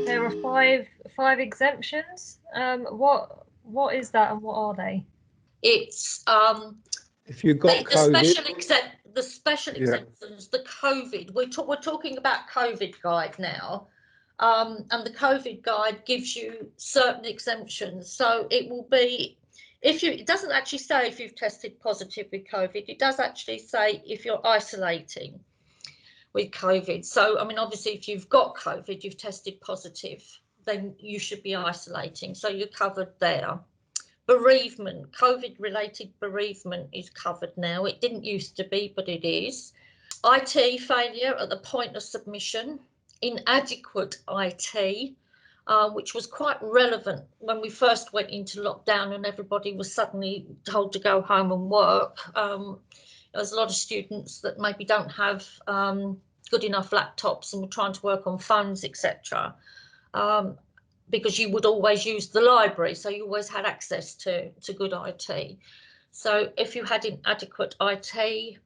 There are five exemptions. What is that and what are they? It's If you've got the special exemptions, the COVID. We're talking about COVID guide now, and the COVID guide gives you certain exemptions. So it will be it doesn't actually say if you've tested positive with COVID. It does actually say if you're isolating with COVID. So I mean, obviously, if you've got COVID, you've tested positive, then you should be isolating. So you're covered there. Bereavement, COVID-related bereavement is covered now. It didn't used to be, but it is. IT failure at the point of submission, inadequate IT, which was quite relevant when we first went into lockdown and everybody was suddenly told to go home and work. There's a lot of students that maybe don't have good enough laptops and were trying to work on phones, etc. Because you would always use the library, so you always had access to good IT. So if you had inadequate IT,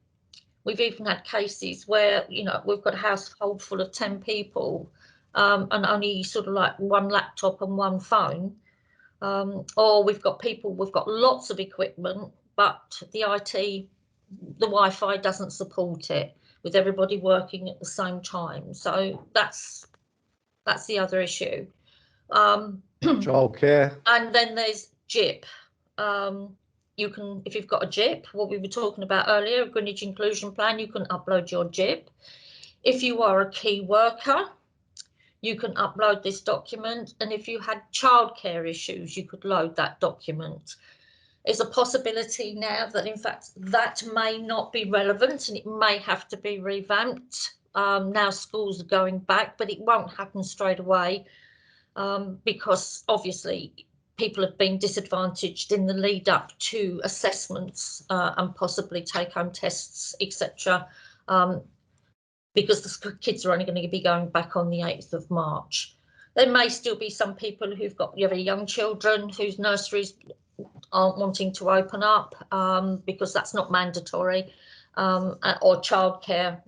we've even had cases where, you know, we've got a household full of 10 people and only sort of like one laptop and one phone, or we've got lots of equipment, but the IT, the Wi-Fi doesn't support it with everybody working at the same time. So that's the other issue. Childcare. And then there's GIP. You can, if you've got a GIP, what we were talking about earlier, Greenwich Inclusion Plan, you can upload your GIP. If you are a key worker, you can upload this document. And if you had childcare issues, you could load that document. There's a possibility now that, in fact, that may not be relevant and it may have to be revamped. Now schools are going back, but it won't happen straight away. Because obviously people have been disadvantaged in the lead up to assessments and possibly take-home tests, etc. Because the kids are only going to be going back on the 8th of March. There may still be some people who've got very young children whose nurseries aren't wanting to open up because that's not mandatory. Or childcare,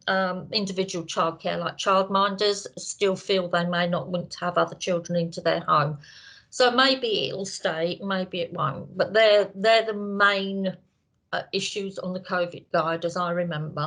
individual childcare, like childminders, still feel they may not want to have other children into their home. So maybe it'll stay, maybe it won't. But they're the main issues on the COVID guide, as I remember.